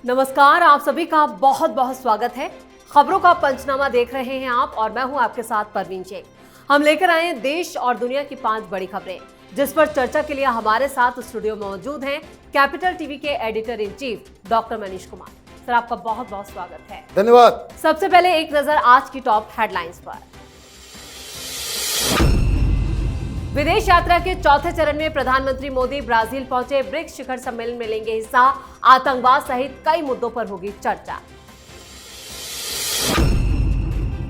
नमस्कार, आप सभी का बहुत बहुत स्वागत है। खबरों का पंचनामा देख रहे हैं आप और मैं हूं आपके साथ परवीन शेख। हम लेकर आए हैं देश और दुनिया की 5 बड़ी खबरें, जिस पर चर्चा के लिए हमारे साथ स्टूडियो में मौजूद हैं कैपिटल टीवी के editor in chief doctor Manish Kumar. Sir, आपका बहुत बहुत स्वागत है। धन्यवाद। सबसे पहले एक नजर आज की टॉप हेडलाइंस पर। विदेश यात्रा के चौथे चरण में प्रधानमंत्री मोदी ब्राजील पहुंचे। ब्रिक्स शिखर सम्मेलन में लेंगे हिस्सा। आतंकवाद सहित कई मुद्दों पर होगी चर्चा।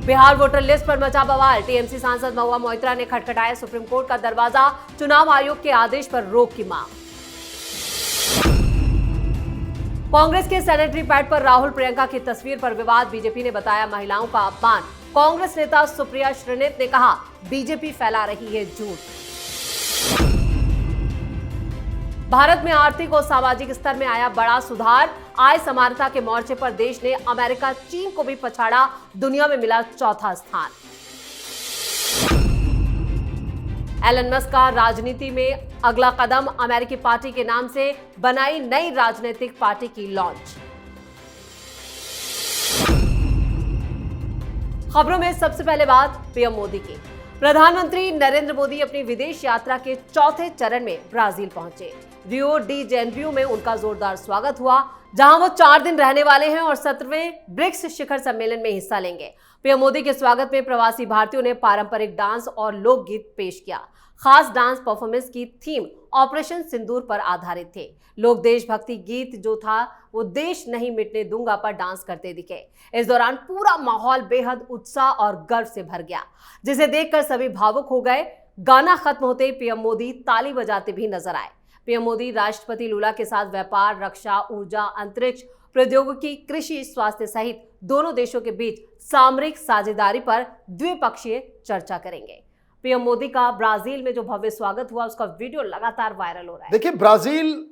बिहार वोटर लिस्ट पर मचा बवाल। टीएमसी सांसद महुआ मोइत्रा ने खटखटाया सुप्रीम कोर्ट का दरवाजा। चुनाव आयोग के आदेश पर रोक की मांग। कांग्रेस के सैनिटरी पैड पर राहुल प्रियंका की तस्वीर पर विवाद। बीजेपी ने बताया महिलाओं का अपमान। कांग्रेस नेता सुप्रिया श्रीनेत ने कहा बीजेपी फैला रही है झूठ। भारत में आर्थिक और सामाजिक स्तर में आया बड़ा सुधार। आय समानता के मोर्चे पर देश ने अमेरिका चीन को भी पछाड़ा। दुनिया में मिला चौथा स्थान। एलन मस्क का राजनीति में अगला कदम। अमेरिकी पार्टी के नाम से बनाई नई राजनीतिक पार्टी की लॉन्च। खबरों में सबसे पहले बात पीएम मोदी की। प्रधानमंत्री नरेंद्र मोदी अपनी विदेश यात्रा के चौथे चरण में ब्राजील पहुंचे। रियो डी जेनेरियो में उनका जोरदार स्वागत हुआ, जहां वो 4 दिन रहने वाले हैं और 17वें ब्रिक्स शिखर सम्मेलन में हिस्सा लेंगे। पीएम मोदी के स्वागत में प्रवासी भारतीयों ने पारंपरिक डांस और लोकगीत पेश किया। खास डांस परफॉर्मेंस की थीम ऑपरेशन सिंदूर पर आधारित थे। लोग देशभक्ति गीत जो था वो देश नहीं मिटने दूंगा पर डांस करते दिखे। इस दौरान पूरा माहौल बेहद उत्साह और गर्व से भर गया, जिसे देखकर सभी भावुक हो गए। गाना खत्म होते ही पीएम मोदी ताली बजाते भी नजर आए। पीएम मोदी राष्ट्रपति लूला के साथ व्यापार, रक्षा, ऊर्जा, अंतरिक्ष, प्रौद्योगिकी, कृषि, स्वास्थ्य सहित दोनों देशों के बीच सामरिक साझेदारी पर द्विपक्षीय चर्चा करेंगे। पीएम मोदी का ब्राजील में जो भव्य स्वागत हुआ, उसका वीडियो लगातार वायरल हो रहा है। देखिए, ब्राजील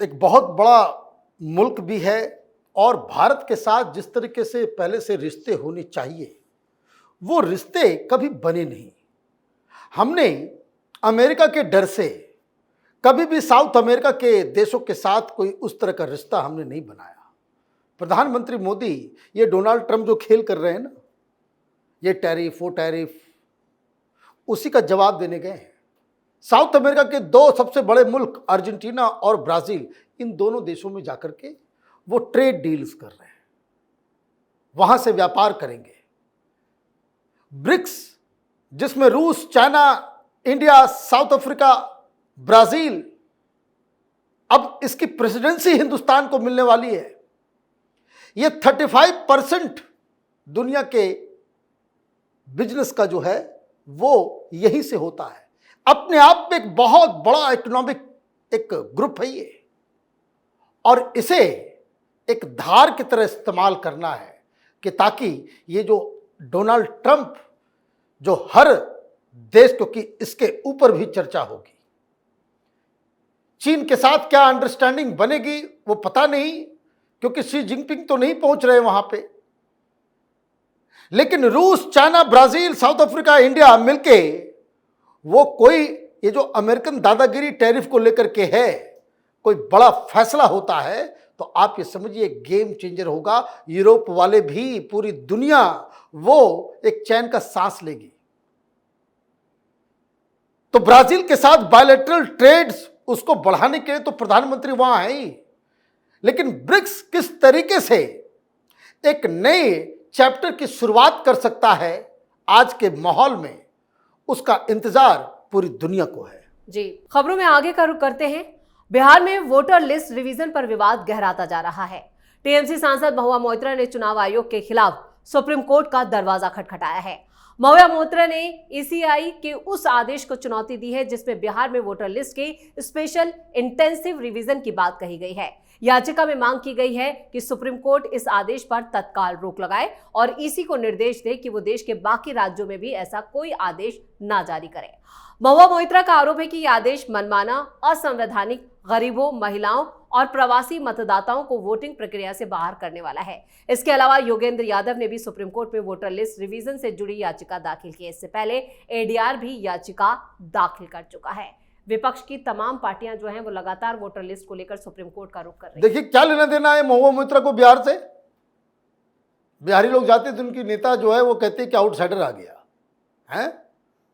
एक बहुत बड़ा मुल्क भी है और भारत के साथ जिस तरीके से पहले से रिश्ते होने चाहिए वो रिश्ते कभी बने नहीं। हमने अमेरिका के डर से कभी भी साउथ अमेरिका के देशों के साथ कोई उस तरह का रिश्ता हमने नहीं बनाया। प्रधानमंत्री मोदी ये डोनाल्ड ट्रंप जो खेल कर रहे हैं ना, ये टैरिफ वो टैरिफ, उसी का जवाब देने गए हैं। साउथ अमेरिका के 2 सबसे बड़े मुल्क अर्जेंटीना और ब्राजील, इन दोनों देशों में जाकर के वो ट्रेड डील्स कर रहे हैं, वहां से व्यापार करेंगे। ब्रिक्स जिसमें रूस, China, India, south Africa, Brazil, अब इसकी प्रेसिडेंसी हिंदुस्तान को मिलने वाली है। ये 35% दुनिया के बिजनेस का जो है वो यहीं से होता है। अपने आप में एक बहुत बड़ा इकोनॉमिक एक ग्रुप है ये, और इसे एक धार की तरह इस्तेमाल करना है कि ताकि ये जो डोनाल्ड ट्रंप जो हर देश, क्योंकि इसके ऊपर भी चर्चा होगी, चीन के साथ क्या अंडरस्टैंडिंग बनेगी वो पता नहीं, क्योंकि शी जिनपिंग तो नहीं पहुंच रहे वहां पे। लेकिन रूस, China, Brazil, south Africa, India मिलके वो कोई ये जो अमेरिकन दादागिरी टैरिफ को लेकर के है, कोई बड़ा फैसला होता है तो आप ये समझिए गेम चेंजर होगा। यूरोप वाले भी, पूरी दुनिया वो एक चैन का सांस लेगी। तो ब्राजील के साथ बायलैटरल ट्रेड्स उसको बढ़ाने के लिए तो प्रधानमंत्री वहां है ही, लेकिन ब्रिक्स किस तरीके से एक नए चैप्टर की शुरुआत कर सकता है आज के माहौल में, उसका इंतजार पूरी दुनिया को है। जी, खबरों में आगे का रुख करते हैं। बिहार में वोटर लिस्ट रिवीजन पर विवाद गहराता जा रहा है। टीएमसी सांसद महुआ मोइत्रा ने चुनाव आयोग के खिलाफ सुप्रीम कोर्ट का दरवाजा खटखटाया है। महुआ मोइत्रा ने ईसीआई के उस आदेश को चुनौती दी है जिसमें बिहार में वोटर लिस्ट के स्पेशल इंटेंसिव रिवीजन की बात कही गई है। याचिका में मांग की गई है कि सुप्रीम कोर्ट इस आदेश पर तत्काल रोक लगाए और ईसी को निर्देश दे कि वो देश के बाकी राज्यों में भी ऐसा कोई आदेश ना जारी करे। महुआ मोइत्रा का आरोप है कि यह आदेश मनमाना, असंवैधानिक, गरीबों, महिलाओं और प्रवासी मतदाताओं को वोटिंग प्रक्रिया से बाहर करने वाला है। इसके अलावा योगेंद्र यादव ने भी सुप्रीम कोर्ट में वोटर लिस्ट रिवीजन से जुड़ी याचिका दाखिल की। इससे पहले एडीआर भी याचिका दाखिल कर चुका है। विपक्ष की तमाम पार्टियां जो हैं वो लगातार वोटर लिस्ट को लेकर सुप्रीम कोर्ट का रुख कर रही हैं। देखिए क्या लेना देना है महुआ मोइत्रा को बिहार से। बिहारी लोग जाते थे, उनकी नेता जो है वो कहते हैं कि आउटसाइडर आ गया है,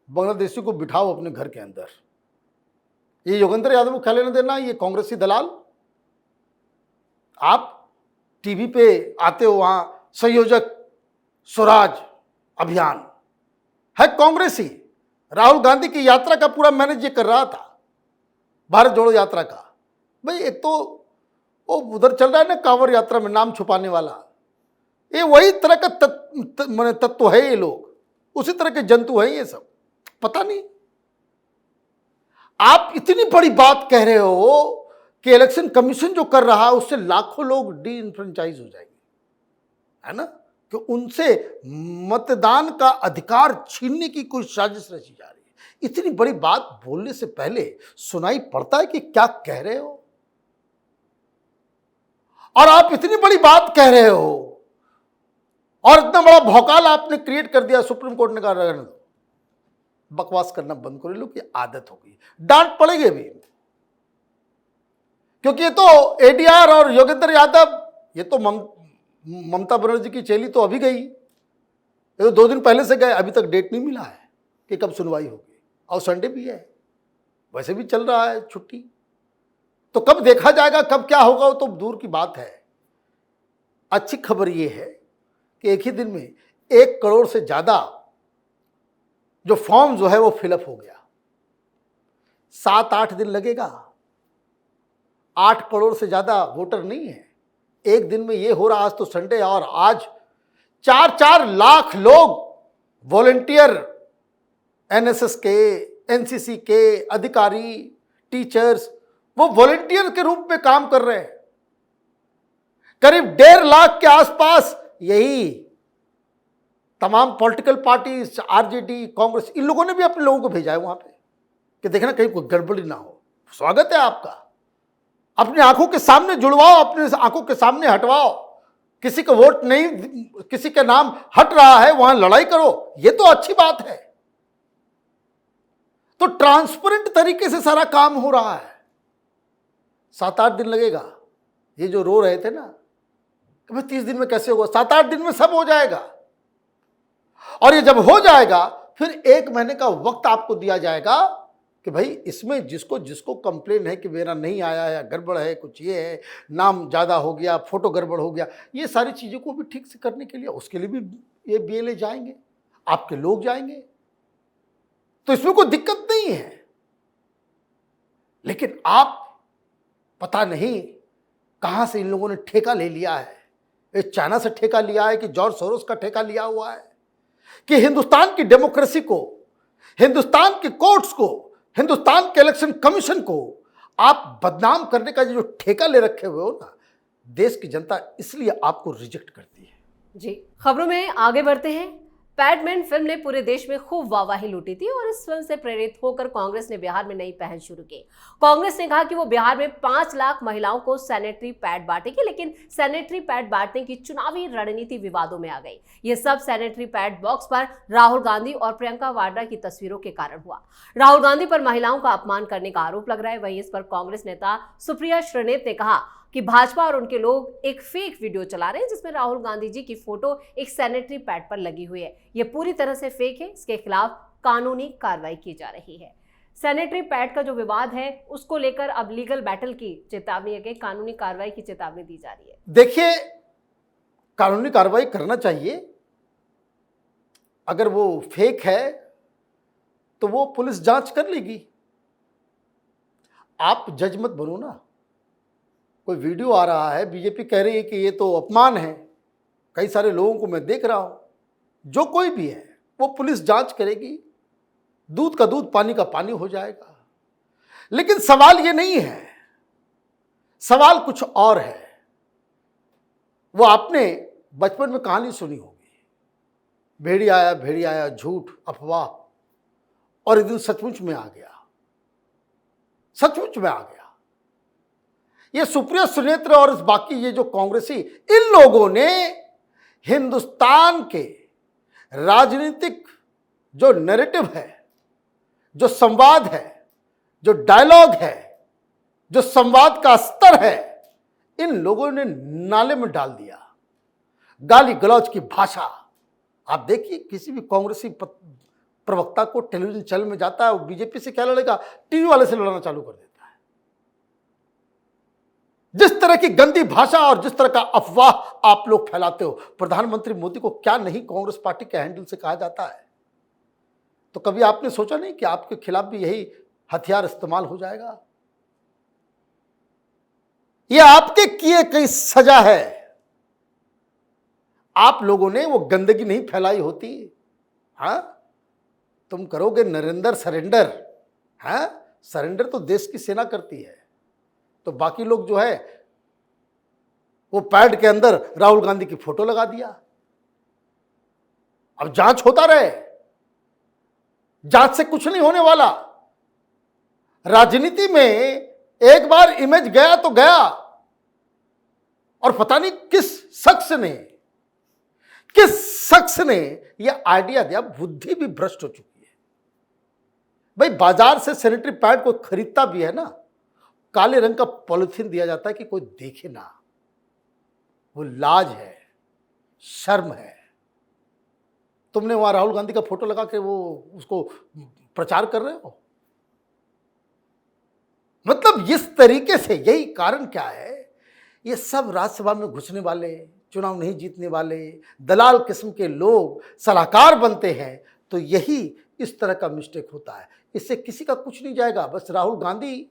बांग्लादेशी को बिठाओ अपने घर के अंदर। ये योगेंद्र यादव को क्या लेना देना, ये कांग्रेसी दलाल। आप टीवी पे आते हो, वहां संयोजक स्वराज अभियान है कांग्रेसी। राहुल गांधी की यात्रा का पूरा मैनेज ये कर रहा था, भारत जोड़ो यात्रा का। भाई एक तो वो उधर चल रहा है ना कांवड़ यात्रा में नाम छुपाने वाला, ये वही तरह का तत्व है ये लोग, उसी तरह के जंतु हैं ये सब। पता नहीं आप इतनी बड़ी बात कह रहे हो कि इलेक्शन कमीशन जो कर रहा है उससे लाखों लोग डीइनफ्रेंचाइज हो जाएंगे, है ना, कि उनसे मतदान का अधिकार छीनने की कोई साजिश रची जा रही है। इतनी बड़ी बात बोलने से पहले सुनाई पड़ता है कि क्या कह रहे हो, और आप इतनी बड़ी बात कह रहे हो और इतना बड़ा भौकाल आपने क्रिएट कर दिया। सुप्रीम कोर्ट ने कहा रहने दो, बकवास करना बंद करो, लोग की आदत हो गई, डांट पड़ेगी अभी, क्योंकि ये तो एडीआर और योगेंद्र यादव, ये तो ममता बनर्जी की चेली तो अभी गई, ये तो 2 दिन पहले से गए, अभी तक डेट नहीं मिला है कि कब सुनवाई होगी, और संडे भी है, वैसे भी चल रहा है छुट्टी, तो कब देखा जाएगा, कब क्या होगा वो तो दूर की बात है। अच्छी खबर ये है कि एक ही दिन में 1 करोड़ से ज्यादा जो फॉर्म जो है वो फिलअप हो गया। 7-8 दिन लगेगा, 8 करोड़ से ज्यादा वोटर नहीं है, एक दिन में ये हो रहा। आज तो संडे है और आज 4-4 लाख लोग वॉलंटियर, एनएसएस के, एनसीसी के अधिकारी, टीचर्स, वो वॉलंटियर के रूप में काम कर रहे हैं। करीब 1.5 लाख के आसपास यही तमाम पॉलिटिकल पार्टीज, आरजेडी, कांग्रेस, इन लोगों ने भी अपने लोगों को भेजा है वहां पे कि देखना कहीं कोई गड़बड़ी ना हो। स्वागत है आपका, अपनी आंखों के सामने जुड़वाओ, अपने आंखों के सामने हटवाओ। किसी का वोट नहीं, किसी का नाम हट रहा है, वहां लड़ाई करो, ये तो अच्छी बात है। तो ट्रांसपेरेंट तरीके से सारा काम हो रहा है। 7-8 दिन लगेगा। ये जो रो रहे थे ना कि भाई 30 दिन में कैसे होगा, 7-8 दिन में सब हो जाएगा। और ये जब हो जाएगा फिर 1 महीने का वक्त आपको दिया जाएगा कि भाई इसमें जिसको जिसको कंप्लेन है कि मेरा नहीं आया या गड़बड़ है, कुछ ये है, नाम ज़्यादा हो गया, फोटो गड़बड़ हो गया, ये सारी चीज़ों को भी ठीक से करने के लिए उसके लिए भी ये बीएलए जाएंगे, आपके लोग जाएंगे, तो इसमें कोई दिक्कत नहीं है। लेकिन आप पता नहीं कहाँ से इन लोगों ने ठेका ले लिया है। ये चाइना से ठेका लिया है कि जॉर्ज सोरोस का ठेका लिया हुआ है कि हिंदुस्तान की डेमोक्रेसी को, हिंदुस्तान के कोर्ट्स को, हिंदुस्तान के इलेक्शन कमीशन को आप बदनाम करने का जो ठेका ले रखे हुए हो ना, देश की जनता इसलिए आपको रिजेक्ट करती है। जी, खबरों में आगे बढ़ते हैं। पैडमैन फिल्म ने पूरे देश में खूब वाहवाही लूटी थी और इस फिल्म से प्रेरित होकर कांग्रेस ने बिहार में नई पहल शुरू की। कांग्रेस ने कहा कि वो बिहार में 5 लाख महिलाओं को सैनिटरी पैड बांटेगी, लेकिन सैनिटरी पैड बांटने की चुनावी रणनीति विवादों में आ गई। ये सब सैनिटरी पैड बॉक्स पर राहुल गांधी और प्रियंका वाड्रा की तस्वीरों के कारण हुआ। राहुल गांधी पर महिलाओं का अपमान करने का आरोप लग रहा है। वहीं इस पर कांग्रेस नेता सुप्रिया श्रीनेत ने कहा कि भाजपा और उनके लोग एक फेक वीडियो चला रहे हैं जिसमें राहुल गांधी जी की फोटो एक सैनिटरी पैड पर लगी हुई है। ये पूरी तरह से फेक है, इसके खिलाफ कानूनी कार्रवाई की जा रही है। सैनिटरी पैड का जो विवाद है उसको लेकर अब लीगल बैटल की चेतावनी है, कानूनी कार्रवाई की चेतावनी दी जा रही है। देखिए, कानूनी कार्रवाई करना चाहिए। अगर वो फेक है तो वो पुलिस जांच कर लेगी। आप जज मत बनो ना। कोई वीडियो आ रहा है, बीजेपी कह रही है कि ये तो अपमान है, कई सारे लोगों को मैं देख रहा हूं, जो कोई भी है वो पुलिस जांच करेगी, दूध का दूध पानी का पानी हो जाएगा। लेकिन सवाल ये नहीं है, सवाल कुछ और है। वो आपने बचपन में कहानी सुनी होगी, भेड़िया आया, झूठ, अफवाह, और एक दिन सचमुच में आ गया, सचमुच में आ गया। ये सुप्रिया सुनेत्र और इस बाकी ये जो कांग्रेसी, इन लोगों ने हिंदुस्तान के राजनीतिक जो नैरेटिव है, जो संवाद है, जो डायलॉग है, जो संवाद का स्तर है, इन लोगों ने नाले में डाल दिया। गाली गलौज की भाषा आप देखिए, किसी भी कांग्रेसी प्रवक्ता को टेलीविजन चैनल में जाता है, वो बीजेपी से क्या लड़ेगा, टीवी वाले से लड़ना चालू कर देता है। जिस तरह की गंदी भाषा और जिस तरह का अफवाह आप लोग फैलाते हो, प्रधानमंत्री मोदी को क्या नहीं कांग्रेस पार्टी के हैंडल से कहा जाता है? तो कभी आपने सोचा नहीं कि आपके खिलाफ भी यही हथियार इस्तेमाल हो जाएगा? यह आपके किए कई सजा है। आप लोगों ने वो गंदगी नहीं फैलाई होती। हाँ, तुम करोगे नरेंद्र सरेंडर। हाँ, सरेंडर तो देश की सेना करती है, तो बाकी लोग जो है वो पैड के अंदर राहुल गांधी की फोटो लगा दिया। अब जांच होता रहे, जांच से कुछ नहीं होने वाला। राजनीति में एक बार इमेज गया तो गया, और पता नहीं किस शख्स ने यह आइडिया दिया। बुद्धि भी भ्रष्ट हो चुकी है भाई। बाजार से सैनिटरी पैड को खरीदता भी है ना, काले रंग का पॉलिथीन दिया जाता है कि कोई देखे ना। वो लाज है, शर्म है। तुमने वहां राहुल गांधी का फोटो लगा के वो उसको प्रचार कर रहे हो। मतलब इस तरीके से, यही कारण क्या है, ये सब राज्यसभा में घुसने वाले, चुनाव नहीं जीतने वाले दलाल किस्म के लोग सलाहकार बनते हैं, तो यही इस तरह का मिस्टेक होता है। इससे किसी का कुछ नहीं जाएगा, बस राहुल गांधी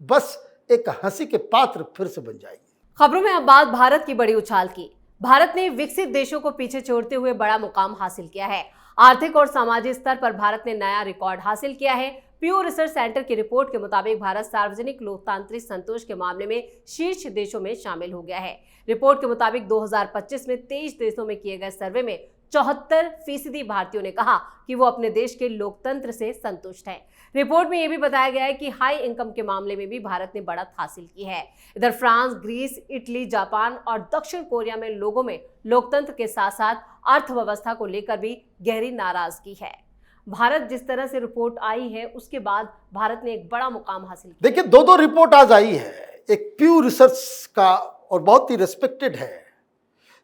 बस एक हंसी के पात्र फिर से बन जाएंगे। खबरों में अब बात भारत की बड़ी उछाल की। भारत ने विकसित देशों को पीछे छोड़ते हुए बड़ा मुकाम हासिल किया है। आर्थिक और सामाजिक स्तर पर भारत ने नया रिकॉर्ड हासिल किया है। प्यू रिसर्च सेंटर की रिपोर्ट के मुताबिक भारत सार्वजनिक लोकतांत्रिक संतोष के मामले में शीर्ष देशों में शामिल हो गया है। रिपोर्ट के मुताबिक 2025 में 23 देशों में किए गए सर्वे में 74% भारतीयों ने कहा कि वो अपने देश के लोकतंत्र से संतुष्ट हैं। रिपोर्ट में यह भी बताया गया है कि हाई इनकम के मामले में भी भारत ने बढ़त हासिल की है। इधर फ्रांस, ग्रीस, इटली, जापान और दक्षिण कोरिया में लोगों में लोकतंत्र के साथ साथ अर्थव्यवस्था को लेकर भी गहरी नाराजगी है। भारत जिस तरह से रिपोर्ट आई है, उसके बाद भारत ने एक बड़ा मुकाम हासिल किया। देखिए, दो रिपोर्ट आज आई है। एक प्यू रिसर्च का और बहुत ही रिस्पेक्टेड है।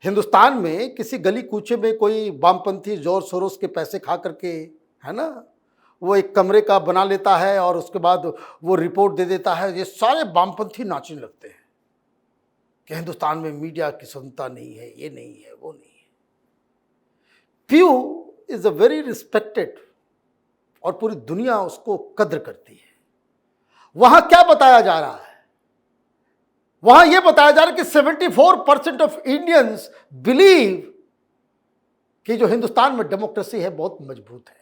हिंदुस्तान में किसी गली कूचे में कोई वामपंथी जोर सोरोस के पैसे खा करके, है ना, वो एक कमरे का बना लेता है और उसके बाद वो रिपोर्ट दे देता है। ये सारे वामपंथी नाचने लगते हैं कि हिंदुस्तान में मीडिया की स्वतंत्रता नहीं है, ये नहीं है, वो नहीं है। प्यू इज अ वेरी रिस्पेक्टेड और पूरी दुनिया उसको कद्र करती है। वहां क्या बताया जा रहा है? वहां यह बताया जा रहा है कि 74% ऑफ इंडियंस बिलीव कि जो हिंदुस्तान में डेमोक्रेसी है बहुत मजबूत है।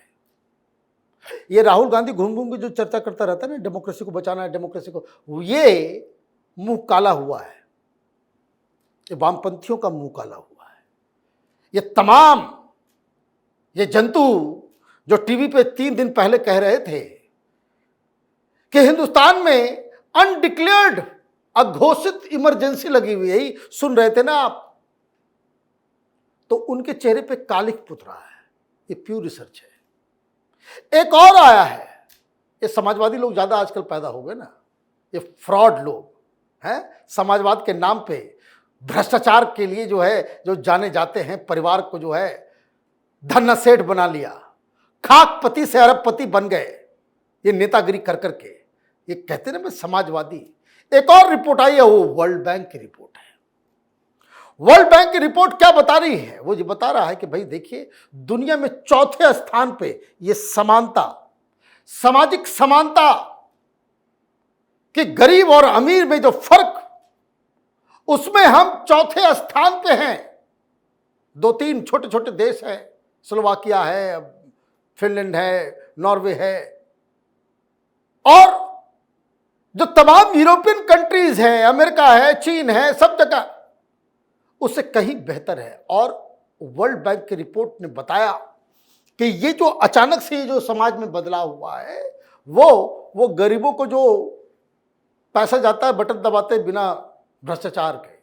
ये राहुल गांधी घूम घूम के जो चर्चा करता रहता है ना, डेमोक्रेसी को बचाना है, डेमोक्रेसी को, ये मुंह काला हुआ है। ये वामपंथियों का मुंह काला हुआ है। ये तमाम ये जंतु जो टीवी पे 3 दिन पहले कह रहे थे कि हिंदुस्तान में अनडिक्लेयर्ड, अघोषित इमरजेंसी लगी हुई है, सुन रहे थे ना आप, तो उनके चेहरे पे कालिक पुत रहा है। ये प्यू रिसर्च है। एक और आया है, ये समाजवादी लोग ज्यादा आजकल पैदा हो गए ना, ये फ्रॉड लोग हैं, समाजवाद के नाम पे भ्रष्टाचार के लिए जो है, जो जाने जाते हैं, परिवार को जो है धन्ना सेठ बना लिया, खाकपति से अरबपति बन गए, ये नेतागिरी कर करके। ये कहते ना मैं समाजवादी। एक और रिपोर्ट आई है, वो वर्ल्ड बैंक की रिपोर्ट है। वर्ल्ड बैंक की रिपोर्ट क्या बता रही है? वो ये बता रहा है कि भाई देखिए, दुनिया में चौथे स्थान पे ये समानता, सामाजिक समानता कि गरीब और अमीर में जो फर्क, उसमें हम चौथे स्थान पे हैं। 2-3 छोटे छोटे देश हैं, स्लोवाकिया है, फिनलैंड है, नॉर्वे है, और जो तमाम यूरोपियन कंट्रीज हैं, अमेरिका है, चीन है, सब जगह उससे कहीं बेहतर है। और वर्ल्ड बैंक की रिपोर्ट ने बताया कि ये जो अचानक से जो समाज में बदलाव हुआ है, वो गरीबों को जो पैसा जाता है बटन दबाते बिना भ्रष्टाचार के,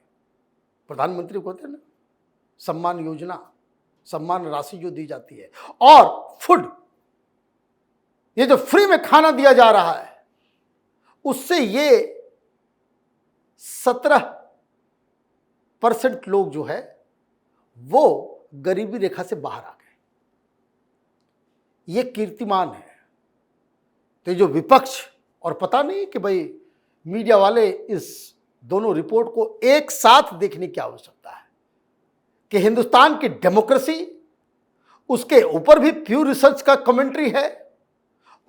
प्रधानमंत्री को होते हैं ना सम्मान योजना, सम्मान राशि जो दी जाती है, और फूड, ये जो फ्री में खाना दिया जा रहा है, उससे ये 17% लोग जो है वो गरीबी रेखा से बाहर आ गए। ये कीर्तिमान है। तो ये जो विपक्ष, और पता नहीं कि भाई मीडिया वाले इस दोनों रिपोर्ट को एक साथ देखने की आवश्यकता है कि हिंदुस्तान की डेमोक्रेसी, उसके ऊपर भी प्यू रिसर्च का कमेंट्री है,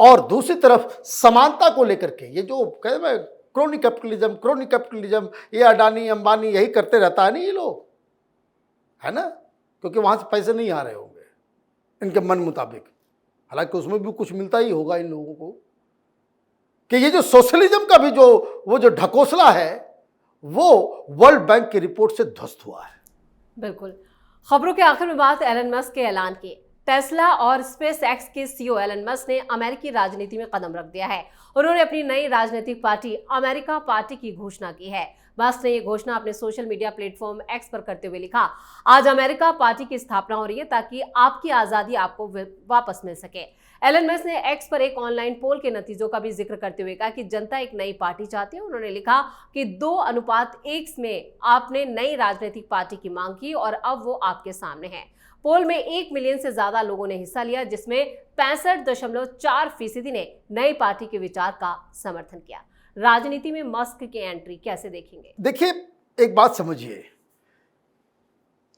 और दूसरी तरफ समानता को लेकर के ये जो कहते हैं क्रोनी कैपिटलिज्म, ये अडानी अंबानी यही करते रहता है ना ये लोग, है ना, क्योंकि वहां से पैसे नहीं आ रहे होंगे इनके मन मुताबिक। हालांकि उसमें भी कुछ मिलता ही होगा इन लोगों को, कि ये जो सोशलिज्म का भी वो जो ढकोसला है वो वर्ल्ड बैंक की रिपोर्ट से ध्वस्त हुआ है। बिल्कुल। खबरों के आखिर में बात एलन मस्क के ऐलान की। टेस्ला और स्पेस एक्स के सीईओ एलन मस्क ने अमेरिकी राजनीति में कदम रख दिया है। उन्होंने अपनी नई राजनीतिक पार्टी अमेरिका पार्टी की घोषणा की है। मस्क ने यह घोषणा अपने सोशल मीडिया प्लेटफॉर्म एक्स पर करते हुए लिखा, आज अमेरिका पार्टी की स्थापना हो रही है ताकि आपकी आजादी आपको वापस मिल सके। एलन मस्क ने एक्स पर एक ऑनलाइन पोल के नतीजों का भी जिक्र करते हुए कहा कि जनता एक नई पार्टी चाहती है। उन्होंने लिखा कि 2:1 में आपने नई राजनीतिक पार्टी की मांग की और अब वो आपके सामने है। पोल में 1 मिलियन से ज्यादा लोगों ने हिस्सा लिया, जिसमें 65.4% ने नई पार्टी के विचार का समर्थन किया। राजनीति में मस्क की एंट्री कैसे देखेंगे? देखिए, एक बात समझिए,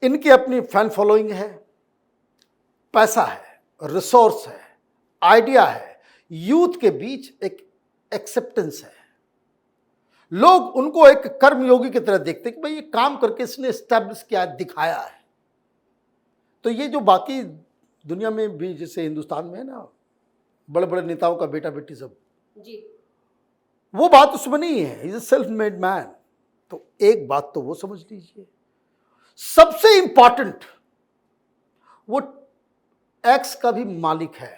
इनकी अपनी फैन फॉलोइंग है, पैसा है, रिसोर्स है, आइडिया है, यूथ के बीच एक एक्सेप्टेंस है। लोग उनको एक कर्मयोगी की तरह देखते हैं कि भाई ये काम करके इसने एस्टैब्लिश किया, दिखाया है। तो ये जो बाकी दुनिया में भी, जैसे हिंदुस्तान में है ना, बड़े बड़े नेताओं का बेटा बेटी सब जी, वो बात उसमें नहीं है। Is a self made man. तो एक बात तो वो समझ लीजिए, सबसे इंपॉर्टेंट, वो एक्स का भी मालिक है।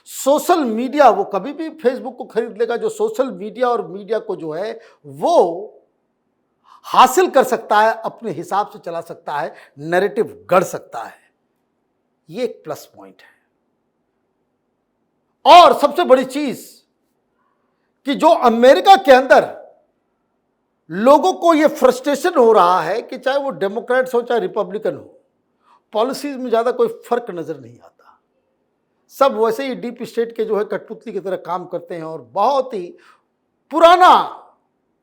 सोशल मीडिया, वो कभी भी फेसबुक को खरीद लेगा। जो सोशल मीडिया और मीडिया को जो है वो हासिल कर सकता है, अपने हिसाब से चला सकता है, नैरेटिव गढ़ सकता है, ये एक प्लस पॉइंट है। और सबसे बड़ी चीज कि जो अमेरिका के अंदर लोगों को यह फ्रस्ट्रेशन हो रहा है कि चाहे वो डेमोक्रेट्स हो चाहे रिपब्लिकन हो, पॉलिसीज में ज्यादा कोई फर्क नजर नहीं आता। सब वैसे ही डीप स्टेट के जो है कठपुतली की तरह काम करते हैं, और बहुत ही पुराना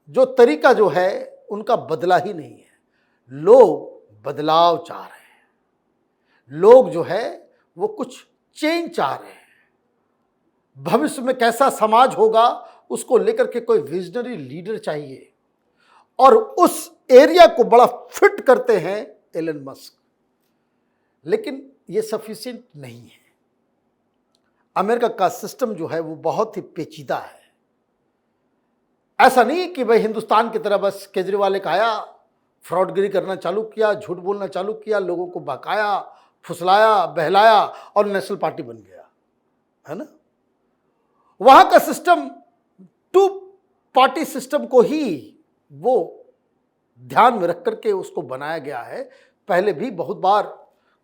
जो तरीका जो है उनका बदला ही नहीं है। लोग बदलाव चाह रहे हैं, लोग जो है वो कुछ चेंज चाह रहे हैं। भविष्य में कैसा समाज होगा उसको लेकर के कोई विजनरी लीडर चाहिए, और उस एरिया को बड़ा फिट करते हैं एलन मस्क। लेकिन ये सफिशिएंट नहीं है। अमेरिका का सिस्टम जो है वो बहुत ही पेचीदा है। ऐसा नहीं कि भाई हिंदुस्तान की तरह बस केजरीवाल एक आया, फ्रॉडगिरी करना चालू किया, झूठ बोलना चालू किया, लोगों को बहकाया, फुसलाया, बहलाया और नेशनल पार्टी बन गया, है ना। वहां का सिस्टम 2 पार्टी सिस्टम को ही वो ध्यान में रख करके उसको बनाया गया है। पहले भी बहुत बार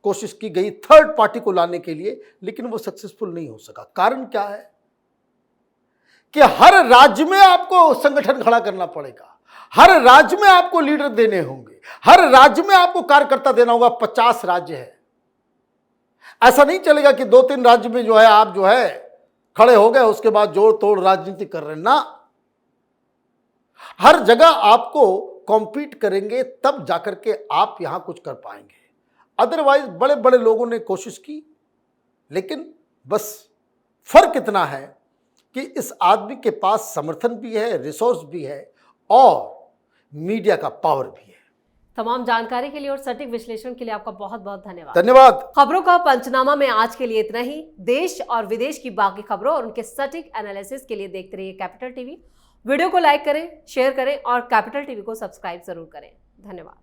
कोशिश की गई 3rd पार्टी को लाने के लिए, लेकिन वो सक्सेसफुल नहीं हो सका। कारण क्या है कि हर राज्य में आपको संगठन खड़ा करना पड़ेगा, हर राज्य में आपको लीडर देने होंगे, हर राज्य में आपको कार्यकर्ता देना होगा। 50 राज्य है। ऐसा नहीं चलेगा कि 2-3 राज्य में जो है आप जो है खड़े हो गए, उसके बाद जोड़ तोड़ राजनीति कर रहे हैं ना। हर जगह आपको कॉम्पीट करेंगे तब जाकर के आप यहां कुछ कर पाएंगे। अदरवाइज बड़े बड़े लोगों ने कोशिश की, लेकिन बस फर्क इतना है कि इस आदमी के पास समर्थन भी है, रिसोर्स भी है और मीडिया का पावर भी है। तमाम जानकारी के लिए और सटीक विश्लेषण के लिए आपका बहुत बहुत धन्यवाद। धन्यवाद। खबरों का पंचनामा में आज के लिए इतना ही। देश और विदेश की बाकी खबरों और उनके सटीक एनालिसिस के लिए देखते रहिए कैपिटल टीवी। वीडियो को लाइक करें, शेयर करें और कैपिटल टीवी को सब्सक्राइब जरूर करें। धन्यवाद।